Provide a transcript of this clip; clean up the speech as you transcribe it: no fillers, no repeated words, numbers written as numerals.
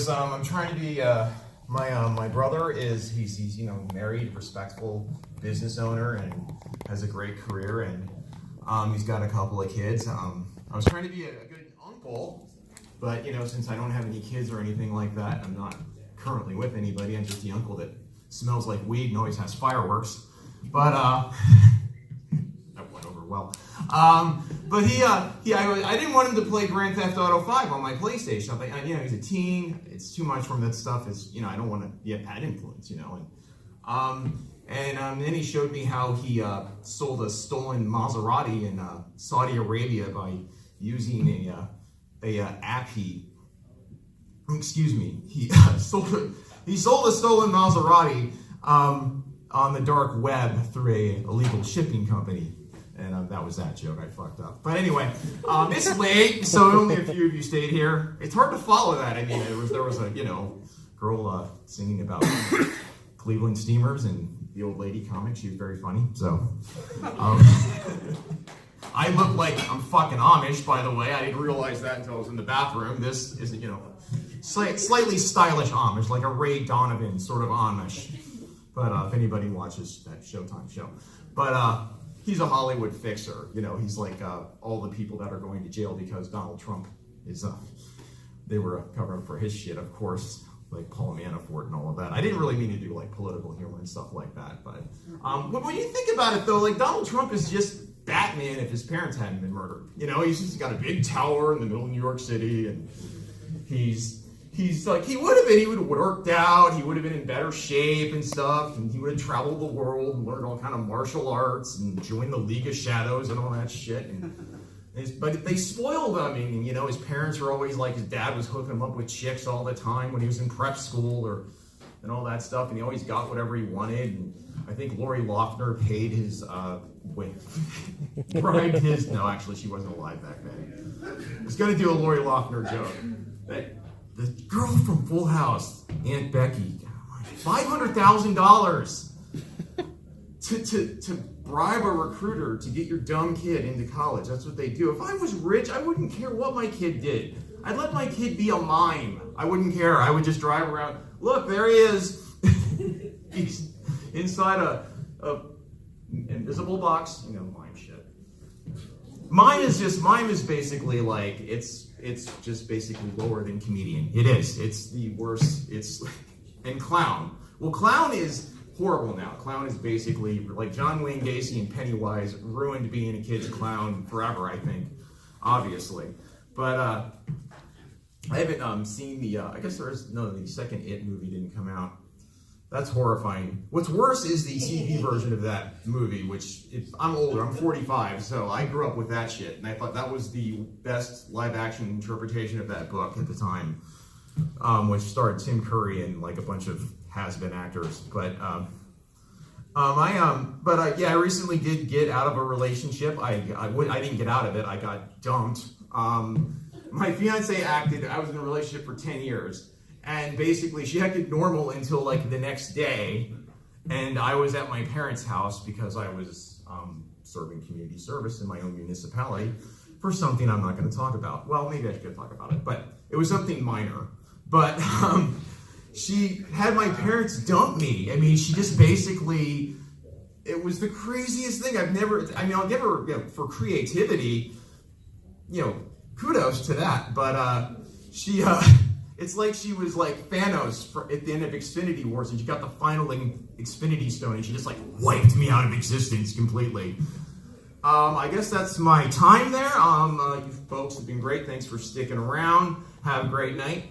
I'm trying to be, my brother he's married, respectable business owner and has a great career, and he's got a couple of kids. I was trying to be a good uncle, but since I don't have any kids or anything like that, I'm not currently with anybody. I'm just the uncle that smells like weed and always has fireworks. But that went over well. But I didn't want him to play Grand Theft Auto 5 on my PlayStation. But he's a teen. It's too much from that stuff. I don't want to be a bad influence, And then he showed me how he sold a stolen Maserati in Saudi Arabia by using a app he sold a stolen Maserati on the dark web through a illegal shipping company. And that was that joke. I fucked up. But anyway, it's late, so only a few of you stayed here. It's hard to follow that. I mean, there was a girl singing about Cleveland Steamers and the old lady comic. She was very funny. So I look like I'm fucking Amish, by the way. I didn't realize that until I was in the bathroom. This is slightly stylish Amish, like a Ray Donovan sort of Amish. But if anybody watches that Showtime show, but he's a Hollywood fixer. He's like all the people that are going to jail because Donald Trump is. They were covering up for his shit, of course, like Paul Manafort and all of that. I didn't really mean to do like political humor and stuff like that, but when you think about it, though, like Donald Trump is just Batman if his parents hadn't been murdered. He's got a big tower in the middle of New York City, and he's like, he would have worked out, he would have been in better shape and stuff, and he would have traveled the world and learned all kind of martial arts and joined the League of Shadows and all that shit. But they spoiled him, and his parents were always like, his dad was hooking him up with chicks all the time when he was in prep school and all that stuff, and he always got whatever he wanted. And I think Lori Loughlin paid his, bribed his, no, actually she wasn't alive back then. I was going to do a Lori Loughlin joke. The girl from Full House, Aunt Becky, $500,000 to bribe a recruiter to get your dumb kid into college. That's what they do. If I was rich, I wouldn't care what my kid did. I'd let my kid be a mime. I wouldn't care. I would just drive around. Look, there he is. He's inside a invisible box. Mime shit. Mime is basically like, it's just basically lower than comedian. It is. It's the worst. And clown. Well, clown is horrible now. Clown is basically like John Wayne Gacy and Pennywise ruined being a kid's clown forever, I think, obviously. But I haven't seen the second It movie didn't come out. That's horrifying. What's worse is the TV version of that movie, which I'm older, I'm 45, so I grew up with that shit, and I thought that was the best live-action interpretation of that book at the time, which starred Tim Curry and like a bunch of has-been actors. But I recently did get out of a relationship. I didn't get out of it. I got dumped. My fiance acted. I was in a relationship for 10 years. And basically, she acted normal until like the next day, and I was at my parents' house because I was serving community service in my own municipality for something I'm not going to talk about. Well, maybe I should talk about it, but it was something minor. But she had my parents dump me. I mean, she just basically, it was the craziest thing. I'll give her, for creativity, kudos to that. But she. It's like she was like Thanos at the end of Xfinity Wars, and she got the final Xfinity Stone, and she just like wiped me out of existence completely. I guess that's my time there. You folks have been great. Thanks for sticking around. Have a great night.